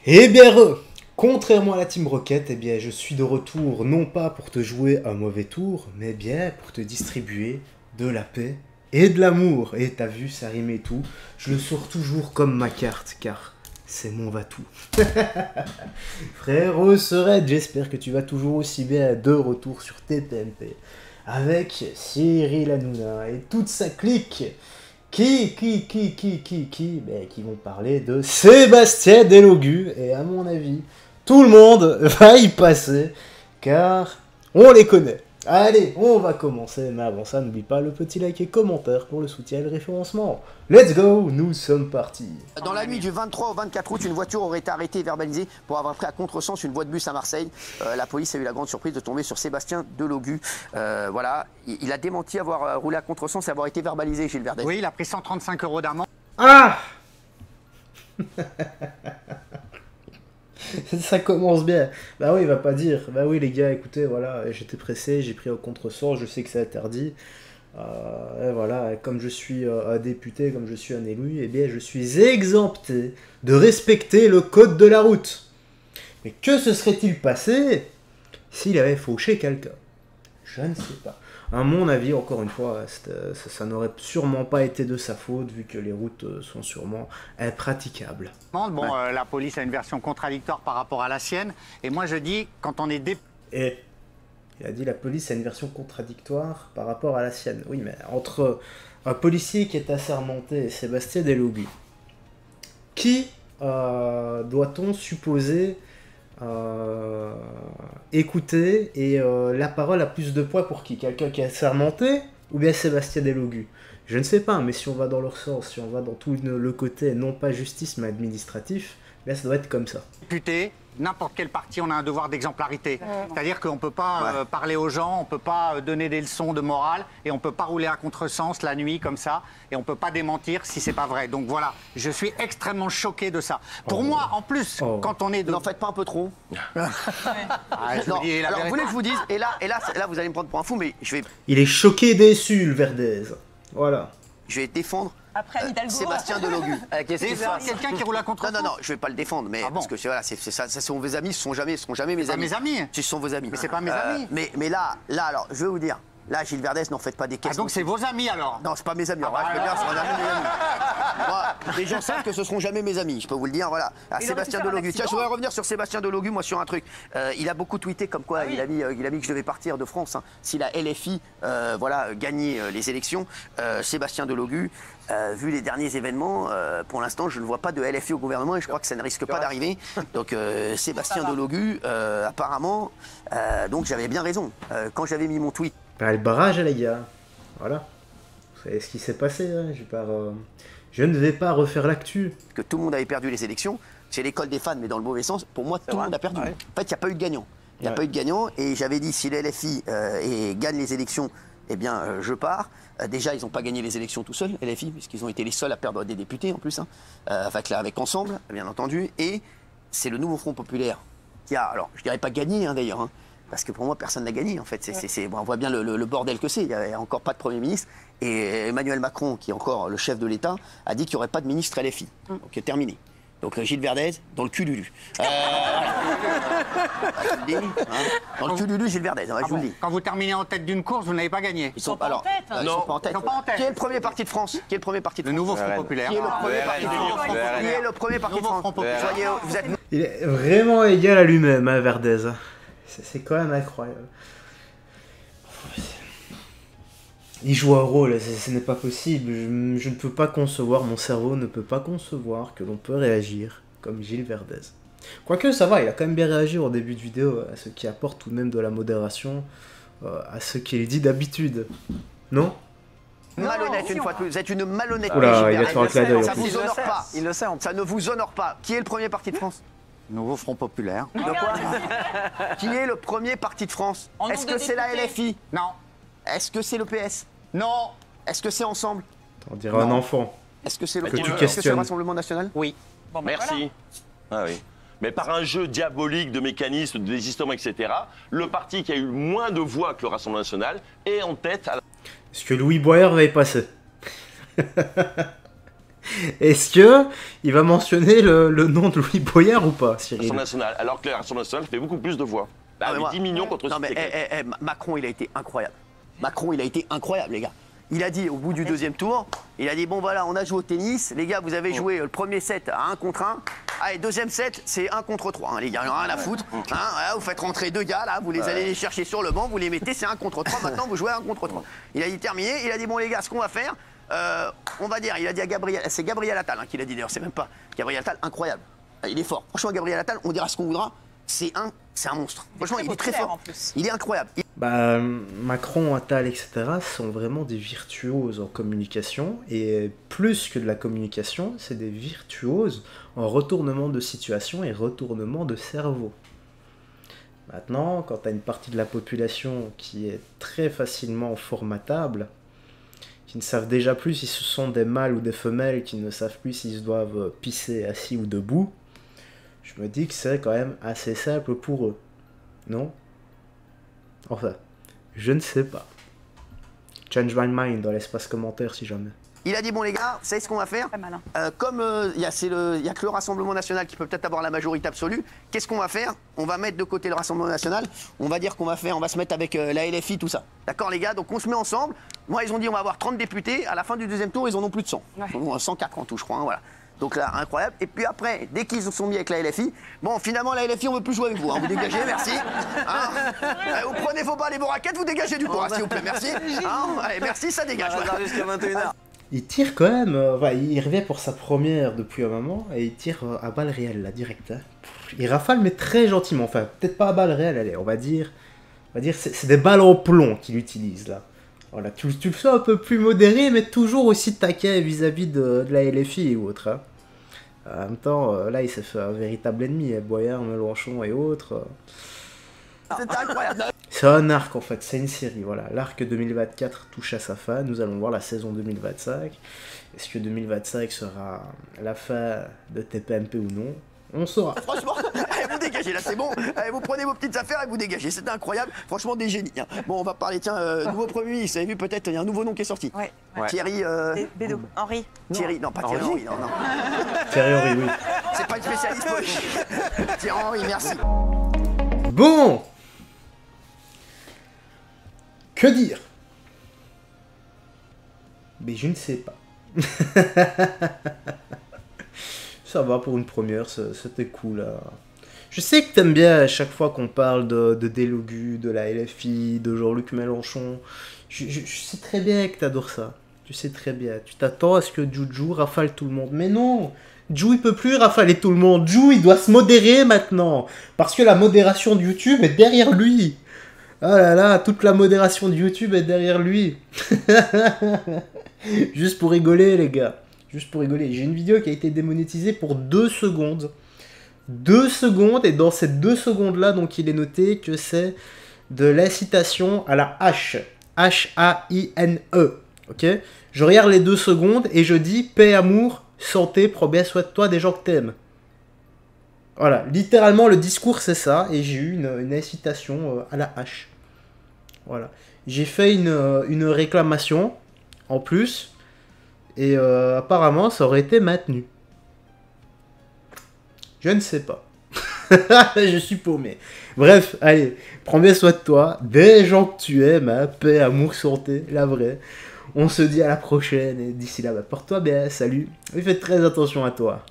Eh bien, contrairement à la Team Rocket, eh bien, je suis de retour non pas pour te jouer un mauvais tour, mais bien pour te distribuer de la paix et de l'amour. Et t'as vu, ça rime et tout. Je le sors toujours comme ma carte, car c'est mon Vatou. Frérot Sered, j'espère que tu vas toujours aussi bien de retour sur TPMP avec Cyril Hanouna et toute sa clique qui vont parler de Sébastien Delogu. Et à mon avis, tout le monde va y passer, car on les connaît. Allez, on va commencer, mais avant ça, n'oublie pas le petit like et commentaire pour le soutien et le référencement. Let's go, nous sommes partis. Dans la nuit du 23 au 24 août, une voiture aurait été arrêtée et verbalisée pour avoir pris à contresens une voie de bus à Marseille. La police a eu la grande surprise de tomber sur Sébastien Delogu. Voilà, il a démenti avoir roulé à contresens et avoir été verbalisé, Gilles Verdez. Oui, il a pris 135 € d'amende. Ah ça commence bien. Bah oui, il va pas dire. Bah oui, les gars, écoutez, voilà, j'étais pressé, j'ai pris au contresens, je sais que c'est interdit. Et voilà, comme je suis un député, comme je suis un élu, eh bien, je suis exempté de respecter le code de la route. Mais que se serait-il passé s'il avait fauché quelqu'un? Je ne sais pas. À mon avis, encore une fois, ça n'aurait sûrement pas été de sa faute, vu que les routes sont sûrement impraticables. Bon, la police a une version contradictoire par rapport à la sienne. Et moi, je dis, quand on est Et il a dit la police a une version contradictoire par rapport à la sienne. Oui, mais entre un policier qui est assermenté et Sébastien Delogu, qui doit-on supposer écouter, et la parole a plus de poids pour qui? Quelqu'un qui est assermenté ou bien Sébastien Delogu? Je ne sais pas, mais si on va dans leur sens, si on va dans tout le côté non pas justice mais administratif, là ça doit être comme ça. Député, n'importe quel parti, on a un devoir d'exemplarité. C'est-à-dire qu'on ne peut pas parler aux gens, on ne peut pas donner des leçons de morale, et on ne peut pas rouler à contresens la nuit comme ça, et on ne peut pas démentir si c'est pas vrai. Donc voilà, je suis extrêmement choqué de ça. Pour moi, en plus, quand on est de... N'en faites pas un peu trop. Ah, je vous dis la Alors, vérité. vous voulez que je vous dise, et là, vous allez me prendre pour un fou, mais je vais Il est choqué et déçu, le Verdez. Voilà. défendre Après Hidalgo. Sébastien Delogu. Qu'est-ce qu'il fasse? Quelqu'un qui roule à contresens. Non, je vais pas le défendre, mais parce que voilà, c'est ça, ça sont vos amis, ce seront jamais mes amis. Mes amis. Ce sont vos amis. Mais c'est pas mes amis. Mais là, alors, je vais vous dire, là, Gilles Verdez, n'en faites pas des caisses. Ah, donc c'est vos amis alors? Non, c'est pas mes amis. Alors, je peux dire, c'est jamais mes amis. Moi, les gens savent que ce seront jamais mes amis. Je peux vous le dire, voilà. Sébastien Delogu. Tiens, je voudrais revenir sur Sébastien Delogu, moi, sur un truc. Il a beaucoup tweeté comme quoi il a mis que je devais partir de France. Hein. Si la LFI, gagnait les élections, Sébastien Delogu, vu les derniers événements, pour l'instant, je ne vois pas de LFI au gouvernement et je crois que ça ne risque pas d'arriver. Donc, Sébastien Delogu, apparemment, donc j'avais bien raison. Quand j'avais mis mon tweet. Bah, le barrage, les gars. Voilà. Vous savez ce qui s'est passé. Hein. Je ne vais pas refaire l'actu. Que tout le monde avait perdu les élections. C'est l'école des fans, mais dans le mauvais sens. Pour moi, tout le monde a perdu. Ouais. En fait, il n'y a pas eu de gagnant. Il n'y a pas eu de gagnant. Et j'avais dit, si les LFI gagnent les élections, eh bien, je pars. Déjà, ils n'ont pas gagné les élections tout seuls, LFI, puisqu'ils ont été les seuls à perdre des députés, en plus. Hein. Avec Ensemble, bien entendu. Et c'est le nouveau Front Populaire qui a, alors, je dirais pas gagné, hein, d'ailleurs, hein, parce que pour moi, personne n'a gagné, en fait. Bon, on voit bien le bordel que c'est. Il n'y a encore pas de Premier ministre. Et Emmanuel Macron, qui est encore le chef de l'État, a dit qu'il n'y aurait pas de ministre LFI. Donc, terminé. Donc, Gilles Verdez, dans le cul Lulu. Je vous le dis, hein. Dans le cul Lulu, Gilles Verdez, je vous le dis. Quand vous terminez en tête d'une course, vous n'avez pas gagné. Ils sont pas en tête. Ils sont pas en tête. Ils sont pas en tête. Qui est le premier parti de France? Qui est le premier parti de Le France? nouveau Front Populaire. Qui est le premier parti de France? Qui est le premier parti de Nouveau France? Front Populaire. Soyez, vous êtes... Il est vraiment égal à lui-même, hein, Verdez. C'est quand même incroyable. Il joue un rôle, ce n'est pas possible. Je ne peux pas concevoir, mon cerveau ne peut pas concevoir que l'on peut réagir comme Gilles Verdez. Quoique ça va, il a quand même bien réagi au début de vidéo, à ce qui apporte tout de même de la modération, à ce qu'il dit d'habitude. Non? Malhonnête une fois de plus, vous êtes une malhonnête. Oula, il va te faire un clin d'œil. Ça ne vous honore pas. Il le sait. Ça ne vous honore pas. Qui est le premier parti de France? Nouveau Front Populaire. De quoi? Qui est le premier parti de France? En Est-ce nombre que de c'est la députés. LFI? Non. Est-ce que c'est le PS? Non. Est-ce que c'est Ensemble? On dirait un enfant. Est-ce que c'est le, Que tu est-ce que c'est questionnes. le Rassemblement National? Oui. Bon, ben Merci. Ah oui. Mais par un jeu diabolique de mécanismes, de désistement, etc., le parti qui a eu moins de voix que le Rassemblement National est en tête à la... Est-ce que Louis Boyer va y passer? Est-ce que il va mentionner le nom de Louis Boyard ou pas, Cyril? Rassemblement national. Alors que le Rassemblement national fait beaucoup plus de voix. Bah, Ah, mais avec moi- 10 millions contre Non, mais Macron, il a été incroyable. Macron, il a été incroyable, les gars. Il a dit au bout du deuxième tour, il a dit bon voilà, on a joué au tennis, les gars, vous avez joué le premier set à 1 contre 1. Allez, deuxième set, c'est 1 contre 3, hein, les gars, rien à foutre. Hein, voilà, vous faites rentrer 2 gars, là, vous les allez les chercher sur le banc, vous les mettez, c'est 1 contre 3, maintenant vous jouez 1 contre 3. Il a dit terminé, il a dit bon les gars, ce qu'on va faire, on va dire, il a dit à Gabriel, c'est Gabriel Attal hein, qui l'a dit d'ailleurs, c'est même pas Gabriel Attal, incroyable. Il est fort. Franchement, Gabriel Attal, on dira ce qu'on voudra, c'est un monstre. Franchement, il est très fort. Il est incroyable. Bah, Macron, Attal, etc. sont vraiment des virtuoses en communication. Et plus que de la communication, c'est des virtuoses en retournement de situation et retournement de cerveau. Maintenant, quand tu as une partie de la population qui est très facilement formatable, qui ne savent déjà plus si ce sont des mâles ou des femelles, qui ne savent plus s'ils doivent pisser assis ou debout, je me dis que c'est quand même assez simple pour eux. Non? Enfin, je ne sais pas. Change my mind dans l'espace commentaire si jamais. Il a dit bon les gars, vous savez ce qu'on va faire? Très malin. Comme il y a que le Rassemblement National qui peut peut-être avoir la majorité absolue, qu'est-ce qu'on va faire? On va mettre de côté le Rassemblement National, on va dire qu'on va faire, on va se mettre avec la LFI, tout ça. D'accord les gars? Donc on se met ensemble. Moi ils ont dit on va avoir 30 députés, à la fin du deuxième tour ils en ont plus de 100. Ouais. Ils en ont 104 en tout je crois, hein, voilà. Donc là, incroyable. Et puis après, dès qu'ils se sont mis avec la LFI, bon, finalement, la LFI, on veut plus jouer avec vous. Hein. Vous dégagez, merci. Hein vous prenez vos balles et vos raquettes, vous dégagez du bois, s'il vous plaît, merci. Hein allez, merci, ça dégage. Voilà. Jusqu'à 21h. Il tire quand même, il revient pour sa première depuis un moment, et il tire à balles réelles, là, direct. Hein. Il rafale, mais très gentiment. Enfin, peut-être pas à balles réelles, allez, on va dire c'est des balles en plomb qu'il utilise, là. Voilà, tu le fais un peu plus modéré, mais toujours aussi taquet vis-à-vis de la LFI ou autre. Hein. En même temps, là, il s'est fait un véritable ennemi, hein, Boyard, Mélenchon et autres. C'était incroyable. C'est un arc, en fait, c'est une série, voilà. L'arc 2024 touche à sa fin, nous allons voir la saison 2025. Est-ce que 2025 sera la fin de TPMP ou non? On saura. Franchement, allez, vous dégagez là, c'est bon. Allez, vous prenez vos petites affaires et vous dégagez. C'était incroyable. Franchement, des génies. Hein. Bon, on va parler, tiens, nouveau Premier ministre. Vous avez vu, peut-être, il y a un nouveau nom qui est sorti. Ouais. Thierry. Bédou. Henri. Thierry, non, pas Thierry Henry, non, non. Thierry Henry, oui. C'est pas une spécialiste politique. Thierry Henry, merci. Bon! Que dire? Mais je ne sais pas. Ça va pour une première, c'était cool. Là. Je sais que t'aimes bien à chaque fois qu'on parle de Delogu, de la LFI, de Jean-Luc Mélenchon. Je sais très bien que t'adores ça. Tu sais très bien. Tu t'attends à ce que Juju rafale tout le monde. Mais non! Ju il peut plus rafaler tout le monde. Ju il doit se modérer maintenant. Parce que la modération de YouTube est derrière lui. Oh là là, toute la modération de YouTube est derrière lui. Juste pour rigoler les gars. Juste pour rigoler. J'ai une vidéo qui a été démonétisée pour 2 secondes. 2 secondes, et dans ces 2 secondes-là, donc il est noté que c'est de l'incitation à la H. H-A-I-N-E. Ok? Je regarde les 2 secondes et je dis paix, amour, santé, prends bien soin de toi, des gens que t'aimes. Voilà, littéralement le discours c'est ça, et j'ai eu une incitation à la H. Voilà. J'ai fait une réclamation en plus. Et apparemment, ça aurait été maintenu. Je ne sais pas. Je suis paumé. Bref, allez, prends bien soin de toi, des gens que tu aimes, hein, paix, amour, santé, la vraie. On se dit à la prochaine, et d'ici là, porte-toi bien, salut. Et fais très attention à toi.